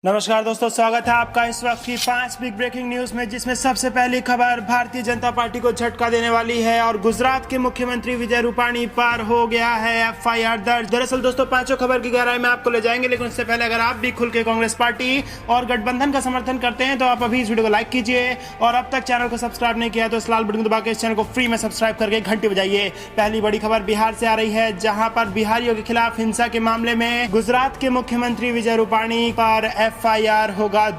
नमस्कार दोस्तों, स्वागत है आपका इस वक्त की 5 बिग ब्रेकिंग न्यूज में, जिसमें सबसे पहली खबर भारतीय जनता पार्टी को झटका देने वाली है और गुजरात के मुख्यमंत्री विजय रूपाणी पर हो गया है एफआईआर दर्ज। दरअसल दोस्तों, पांचों खबर की गहराई में आपको ले जाएंगे, लेकिन उससे पहले अगर आप भी खुल के कांग्रेस पार्टी और गठबंधन का समर्थन करते हैं तो आप अभी इस वीडियो को लाइक कीजिए और अब तक चैनल को सब्सक्राइब नहीं किया तो इस लाल बटन को दबा के इस चैनल को फ्री में सब्सक्राइब करके घंटी बजाइए। पहली बड़ी खबर बिहार से आ रही है, जहां पर बिहारियों के खिलाफ हिंसा के मामले में गुजरात के मुख्यमंत्री विजय रूपाणी पर एफआईआर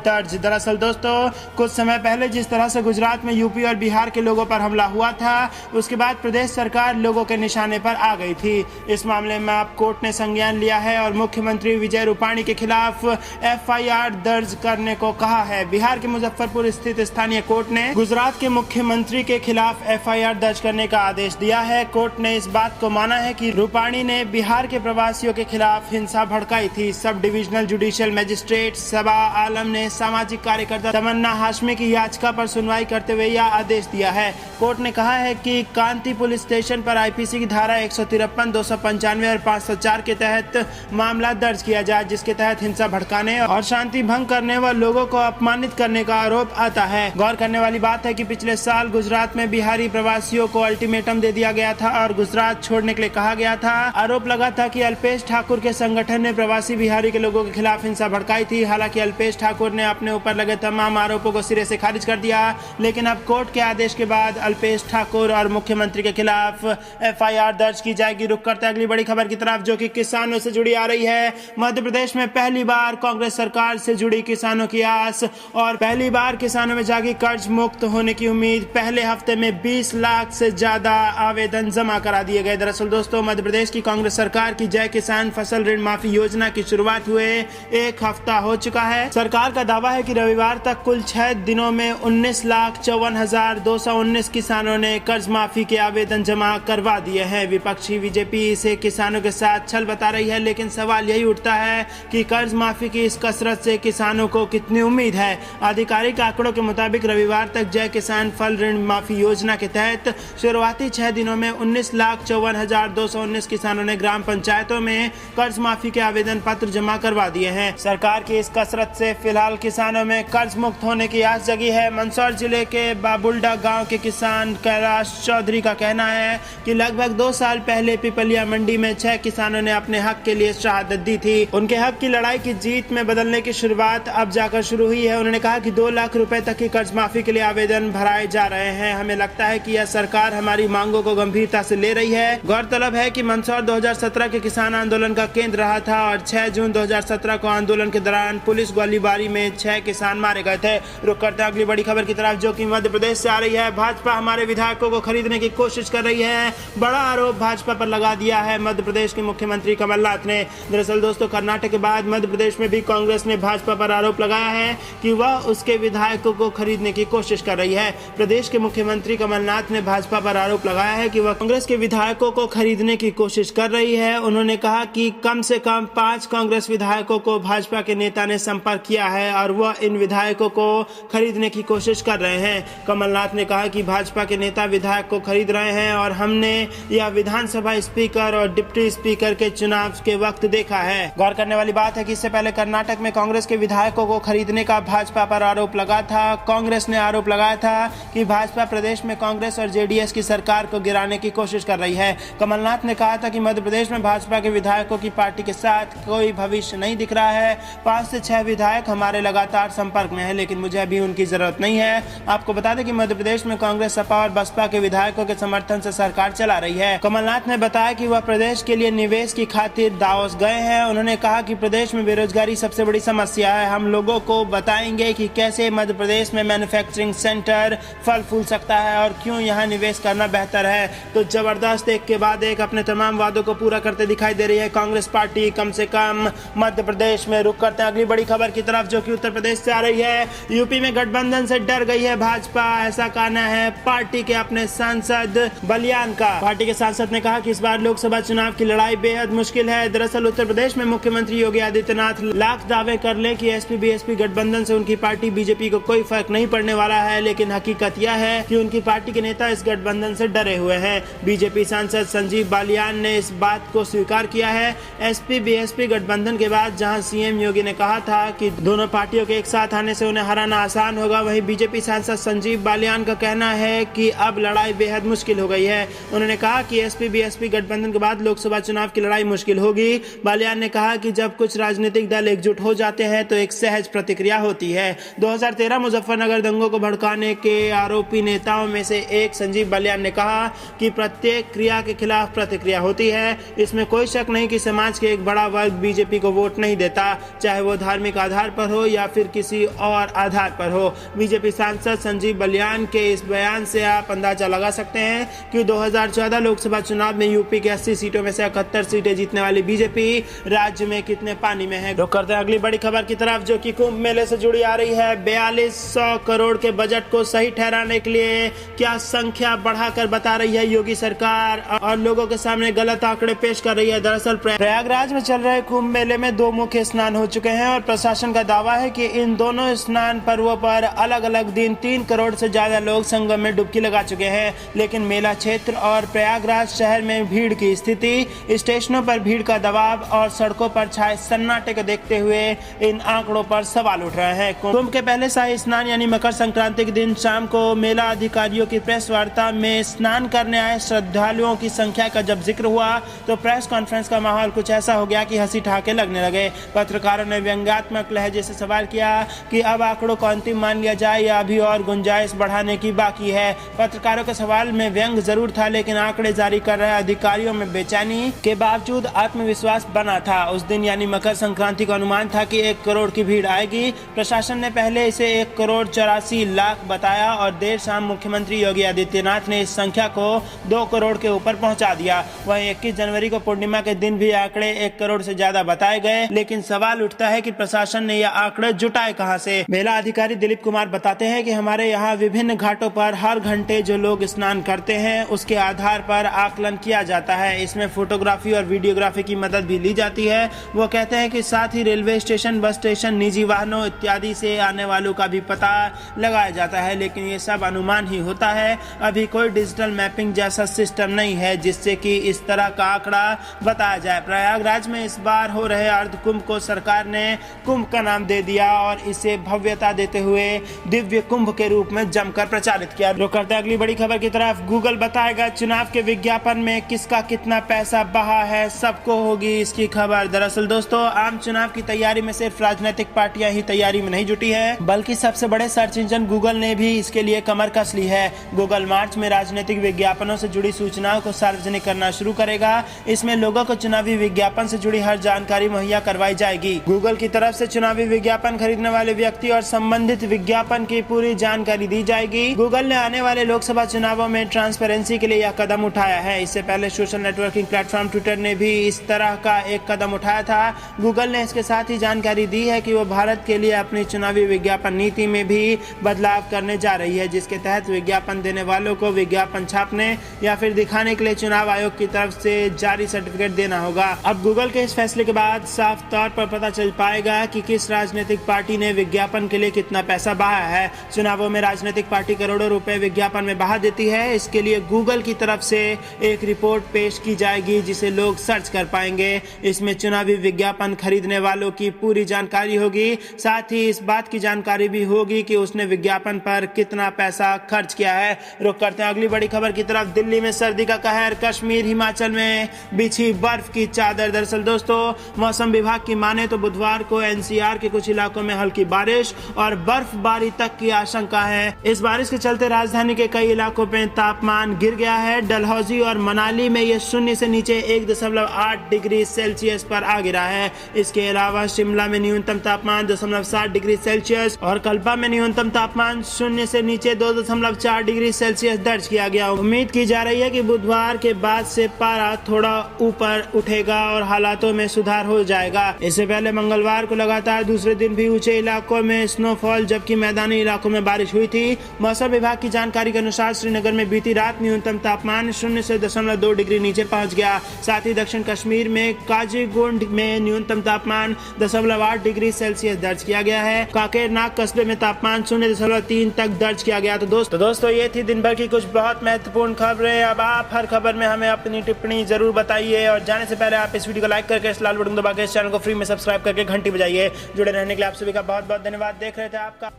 दर्ज। दरअसल दोस्तों, कुछ समय पहले जिस तरह से गुजरात में यूपी और बिहार के लोगों पर हमला हुआ था, उसके बाद प्रदेश सरकार लोगों के निशाने पर आ गई थी। इस मामले में अब कोर्ट ने संज्ञान लिया है और मुख्यमंत्री विजय रूपाणी के खिलाफ एफआईआर दर्ज करने को कहा है। बिहार के मुजफ्फरपुर स्थित स्थानीय कोर्ट ने गुजरात के मुख्यमंत्री के खिलाफ एफआईआर दर्ज करने का आदेश दिया है। कोर्ट ने इस बात को माना है कि रूपाणी ने बिहार के प्रवासियों के खिलाफ हिंसा भड़काई थी। सब डिविजनल जुडिशियल मजिस्ट्रेट सबा आलम ने सामाजिक कार्यकर्ता तमन्ना हाशमी की याचिका पर सुनवाई करते हुए यह आदेश दिया है। कोर्ट ने कहा है कि कांति पुलिस स्टेशन पर आईपीसी की धारा 153, 295 और 504 के तहत मामला दर्ज किया जाए, जिसके तहत हिंसा भड़काने और शांति भंग करने व लोगों को अपमानित करने का आरोप आता है। गौर करने वाली बात है कि पिछले साल गुजरात में बिहारी प्रवासियों को अल्टीमेटम दे दिया गया था और गुजरात छोड़ने के लिए कहा गया था। आरोप लगा था कि अल्पेश ठाकुर के संगठन ने प्रवासी बिहारी के लोगों के खिलाफ हिंसा भड़काई थी। हालांकि अल्पेश ठाकुर ने अपने ऊपर लगे तमाम आरोपों को सिरे से खारिज कर दिया, लेकिन अब कोर्ट के आदेश के बाद अल्पेश ठाकुर और मुख्यमंत्री के खिलाफ एफआईआर दर्ज की जाएगी। रुक करते हैं अगली बड़ी खबर की तरफ, जो कि किसानों से जुड़ी आ रही है। मध्य प्रदेश में पहली बार कांग्रेस सरकार से जुड़ी किसानों की आस और पहली बार किसानों में जागी कर्ज मुक्त होने की उम्मीद। पहले हफ्ते में 20 लाख से ज्यादा आवेदन जमा करा दिए गए। दरअसल दोस्तों, मध्य प्रदेश की कांग्रेस सरकार की जय किसान फसल ऋण माफी योजना की शुरुआत हुए 1 हफ्ता हो चुका है। सरकार का दावा है कि रविवार तक कुल 6 दिनों में 19,54,219 किसानों ने कर्ज माफी के आवेदन जमा करवा दिए हैं। विपक्षी बीजेपी इसे किसानों के साथ छल बता रही है, लेकिन सवाल यही उठता है कि कर्ज माफी की इस कसरत से किसानों को कितनी उम्मीद है। आधिकारिक आंकड़ों के मुताबिक रविवार तक जय किसान फल ऋण माफी योजना के तहत शुरुआती 6 दिनों में 19,54,219 किसानों ने ग्राम पंचायतों में कर्ज माफी के आवेदन पत्र जमा करवा दिए हैं। सरकार की इस कसरत से फिलहाल किसानों में कर्ज मुक्त होने की आस जगी है। मंदसौर जिले के बाबुल्डा गांव के किसान कैलाश चौधरी का कहना है कि लगभग 2 साल पहले पिपलिया मंडी में 6 किसानों ने अपने हक के लिए शहादत दी थी। उनके हक की लड़ाई की जीत में बदलने की शुरुआत अब जाकर शुरू हुई है। उन्होंने कहा कि 2 लाख रुपए तक की कर्ज माफी के लिए आवेदन भराए जा रहे हैं। हमें लगता है कि यह सरकार हमारी मांगों को गंभीरता से ले रही है। गौरतलब है कि मंदसौर 2017 के किसान आंदोलन का केंद्र रहा था और 6 जून 2017 को आंदोलन के दौरान पुलिस गोलीबारी में 6 किसान मारे गए थे। रुक करते हैं अगली बड़ी खबर की तरफ, जो कि मध्य प्रदेश से आ रही है। भाजपा हमारे विधायकों को खरीदने की कोशिश कर रही है। बड़ा आरोप भाजपा पर लगा दिया है मध्य प्रदेश के मुख्यमंत्री कमलनाथ ने। दरअसल दोस्तों, कर्नाटक के बाद मध्य प्रदेश में भी कांग्रेस ने भाजपा पर आरोप लगाया है कि वह उसके विधायकों को खरीदने की कोशिश कर रही है। प्रदेश के मुख्यमंत्री कमलनाथ ने भाजपा पर आरोप लगाया है कि वह कांग्रेस के विधायकों को खरीदने की कोशिश कर रही है। उन्होंने कहा कि कम से कम 5 कांग्रेस विधायकों को भाजपा के नेता ने संपर्क किया है और वह इन विधायकों को खरीदने की कोशिश कर रहे हैं। कमलनाथ ने कहा कि भाजपा के नेता विधायक को खरीद रहे हैं और हमने यह विधानसभा स्पीकर और डिप्टी स्पीकर के चुनाव के वक्त देखा है। गौर करने वाली बात है कि इससे पहले कर्नाटक में कांग्रेस के विधायकों को खरीदने का भाजपा पर आरोप लगा था। कांग्रेस ने आरोप लगाया था कि भाजपा प्रदेश में कांग्रेस और जेडीएस की सरकार को गिराने की कोशिश कर रही है। कमलनाथ ने कहा था कि मध्य प्रदेश में भाजपा के विधायकों की पार्टी के साथ कोई भविष्य नहीं दिख रहा है। 5 से 6 विधायक हमारे लगातार संपर्क में है, लेकिन मुझे अभी उनकी जरूरत नहीं है। आपको बता दें कि मध्य प्रदेश में कांग्रेस, सपा और बसपा के विधायकों के समर्थन से सरकार चला रही है। कमलनाथ ने बताया कि वह प्रदेश के लिए निवेश की खातिर दावोस गए हैं। उन्होंने कहा कि प्रदेश में बेरोजगारी सबसे बड़ी समस्या है। हम लोगों को बताएंगे कि कैसे मध्य प्रदेश में मैन्युफैक्चरिंग सेंटर फल फूल सकता है और क्यों यहाँ निवेश करना बेहतर है। तो जबरदस्त एक के बाद एक अपने तमाम वादों को पूरा करते दिखाई दे रही है कांग्रेस पार्टी, कम से कम मध्य प्रदेश में। रुक करते हैं अगली बड़ी खबर की तरफ, जो कि उत्तर प्रदेश से आ रही है। यूपी में गठबंधन से डर गई है भाजपा, ऐसा कहना है पार्टी के अपने सांसद बलियान का। पार्टी के सांसद ने कहा कि इस बार लोकसभा चुनाव की लड़ाई बेहद मुश्किल है। दरअसल उत्तर प्रदेश में मुख्यमंत्री योगी आदित्यनाथ लाख दावे कर ले कि एसपी बीएसपी गठबंधन से उनकी पार्टी बीजेपी को कोई फर्क नहीं पड़ने वाला है, लेकिन हकीकत यह है कि उनकी पार्टी के नेता इस गठबंधन से डरे हुए हैं। बीजेपी सांसद संजीव बालियान ने इस बात को स्वीकार किया है। एसपी बीएसपी गठबंधन के बाद जहां सीएम योगी ने कहा कहा था कि दोनों पार्टियों के एक साथ आने से उन्हें हराना आसान होगा। वहीं बीजेपी सांसद संजीव बालियान का कहना है कि अब लड़ाई बेहद मुश्किल हो गई है। उन्होंने कहा कि एसपी बीएसपी गठबंधन के बाद लोकसभा चुनाव की लड़ाई मुश्किल होगी। बालियान ने कहा कि जब कुछ राजनीतिक दल एकजुट हो जाते हैं तो एक सहज प्रतिक्रिया होती है। 2013 मुजफ्फरनगर दंगों को भड़काने के आरोपी नेताओं में से एक संजीव बालियान ने कहा कि प्रत्येक क्रिया के खिलाफ प्रतिक्रिया होती है। इसमें कोई शक नहीं कि समाज के एक बड़ा वर्ग बीजेपी को वोट नहीं देता, चाहे वो धार्मिक आधार पर हो या फिर किसी और आधार पर हो। बीजेपी सांसद संजीव बालियान के इस बयान से आप अंदाजा लगा सकते हैं कि 2014 लोकसभा चुनाव में यूपी के 80 सीटों में से 71 सीटें जीतने वाली बीजेपी राज्य में कितने पानी में है। रुक करते हैं अगली बड़ी खबर की तरफ, जो कि कुंभ मेले से जुड़ी आ रही है। 4200 करोड़ के बजट को सही ठहराने के लिए क्या संख्या बढ़ाकर बता रही है योगी सरकार और लोगों के सामने गलत आंकड़े पेश कर रही है। दरअसल प्रयागराज में चल रहे कुंभ मेले में 2 मुख्य स्नान हो चुके हैं और प्रशासन का दावा है कि इन दोनों स्नान पर्वों पर अलग अलग दिन 3 करोड़ से ज्यादा लोग संगम में डुबकी लगा चुके हैं। लेकिन मेला क्षेत्र और प्रयागराज शहर में भीड़ की स्थिति, स्टेशनों पर भीड़ का दबाव और सड़कों पर छाए सन्नाटे को देखते हुए इन आंकड़ों पर सवाल उठ रहे हैं। कुंभ के पहले शाही स्नान यानी मकर संक्रांति के दिन शाम को मेला अधिकारियों की प्रेस वार्ता में स्नान करने आए श्रद्धालुओं की संख्या का जब जिक्र हुआ तो प्रेस कॉन्फ्रेंस का माहौल कुछ ऐसा हो गया कि हंसी ठहाके लगने लगे। पत्रकारों ने व्यंग्यात्मक लहजे से सवाल किया कि अब आंकड़ों को अंतिम मान लिया जाए या अभी और गुंजाइश बढ़ाने की बाकी है। पत्रकारों के सवाल में व्यंग जरूर था, लेकिन आंकड़े जारी कर रहे अधिकारियों में बेचैनी के बावजूद आत्मविश्वास बना था। उस दिन यानी मकर संक्रांति का अनुमान था कि 1 करोड़ की भीड़ आएगी। प्रशासन ने पहले इसे 1 करोड़ 84 लाख बताया और देर शाम मुख्यमंत्री योगी आदित्यनाथ ने इस संख्या को 2 करोड़ के ऊपर पहुंचा दिया। वहीं 21 जनवरी को पूर्णिमा के दिन भी आंकड़े 1 करोड़ से ज्यादा बताए गए, लेकिन सवाल उठता है कि प्रशासन ने यह आंकड़े जुटाए कहां से। मेला अधिकारी दिलीप कुमार बताते हैं कि हमारे यहाँ विभिन्न घाटों पर हर घंटे जो लोग स्नान करते हैं उसके आधार पर आकलन किया जाता है। इसमें फोटोग्राफी और वीडियोग्राफी की मदद भी ली जाती है। वो कहते हैं कि साथ ही रेलवे स्टेशन, बस स्टेशन, निजी वाहनों इत्यादि से आने वालों का भी पता लगाया जाता है, लेकिन ये सब अनुमान ही होता है। अभी कोई डिजिटल मैपिंग जैसा सिस्टम नहीं है जिससे कि इस तरह का आंकड़ा बताया जाए। प्रयागराज में इस बार हो रहे अर्ध कुंभ को सरकार ने कुंभ का नाम दे दिया और इसे भव्यता देते हुए दिव्य कुंभ के रूप में जमकर प्रचारित किया। रुक करते हैं अगली बड़ी खबर की तरफ। गूगल बताएगा चुनाव के विज्ञापन में किसका कितना पैसा बहा है, सबको होगी इसकी खबर। दरअसल दोस्तों, आम चुनाव की तैयारी में सिर्फ राजनीतिक पार्टियां ही तैयारी में नहीं जुटी है, बल्कि सबसे बड़े सर्च इंजन गूगल ने भी इसके लिए कमर कस ली है। गूगल मार्च में राजनीतिक विज्ञापनों से जुड़ी सूचनाओं को सार्वजनिक करना शुरू करेगा। इसमें लोगों को चुनावी विज्ञापन से जुड़ी हर जानकारी मुहैया करवाई जाएगी। गूगल की तरफ से चुनावी विज्ञापन खरीदने वाले व्यक्ति और संबंधित विज्ञापन की पूरी जानकारी दी जाएगी। गूगल ने आने वाले लोकसभा चुनावों में ट्रांसपेरेंसी के लिए यह कदम उठाया है। इससे पहले सोशल नेटवर्किंग प्लेटफॉर्म ट्विटर ने भी इस तरह का एक कदम उठाया था। गूगल ने इसके साथ ही जानकारी दी है कि वो भारत के लिए अपनी चुनावी विज्ञापन नीति में भी बदलाव करने जा रही है, जिसके तहत विज्ञापन देने वालों को विज्ञापन छापने या फिर दिखाने के लिए चुनाव आयोग की तरफ से जारी सर्टिफिकेट देना होगा। अब गूगल के इस फैसले के बाद साफ तौर पर पता चल पाएगा कि किस राजनीतिक पार्टी ने विज्ञापन के लिए कितना पैसा बहाया है। चुनावों में राजनीतिक पार्टी करोड़ों रुपए विज्ञापन में बहा देती है। इसके लिए गूगल की तरफ से एक रिपोर्ट पेश की जाएगी जिसे लोग सर्च कर पाएंगे। इसमें चुनावी विज्ञापन खरीदने वालों की पूरी जानकारी होगी, साथ ही इस बात की जानकारी भी होगी कि उसने विज्ञापन पर कितना पैसा खर्च किया है। रुक करते हैं अगली बड़ी खबर की तरफ। दिल्ली में सर्दी का कहर, कश्मीर हिमाचल में बिछी बर्फ की चादर। दरअसल दोस्तों, मौसम विभाग की माने तो बुधवार को एनसीआर के कुछ इलाकों में हल्की बारिश और बर्फबारी तक की आशंका है। इस बारिश के चलते राजधानी के कई इलाकों में तापमान गिर गया है। डलहौजी और मनाली में यह 0 से नीचे 1.8 डिग्री सेल्सियस पर आ गिरा है। इसके अलावा शिमला में न्यूनतम तापमान 2.7 डिग्री सेल्सियस और कल्पा में न्यूनतम तापमान 0 से नीचे 2.4 डिग्री सेल्सियस दर्ज किया गया। उम्मीद की जा रही है कि बुधवार के बाद से पारा थोड़ा ऊपर उठेगा और हालातों में सुधार हो जाएगा। इससे पहले मंगलवार को लगातार दूसरे दिन भी ऊंचे इलाकों में स्नोफॉल जबकि मैदानी इलाकों में बारिश हुई थी। मौसम विभाग की जानकारी के अनुसार श्रीनगर में बीती रात न्यूनतम तापमान 0 से 0.2 डिग्री नीचे पहुंच गया। साथ ही दक्षिण कश्मीर में काजीगुंड में न्यूनतम तापमान 0.8 डिग्री सेल्सियस दर्ज किया गया है। काकेरनाग कस्बे में तापमान 0.3 तक दर्ज किया गया। तो दोस्तों ये थी दिन भर की कुछ बहुत महत्वपूर्ण खबरें। अब आप हर खबर में हमें अपनी टिप्पणी जरूर बताइए और जाने से पहले आप इस वीडियो को लाइक करके इस लाल बटन दबा के इस चैनल को फ्री में सब्सक्राइब करके घंटी बजाइए। जुड़े रहने के लिए आप सभी का बहुत बहुत धन्यवाद। देख रहे थे आपका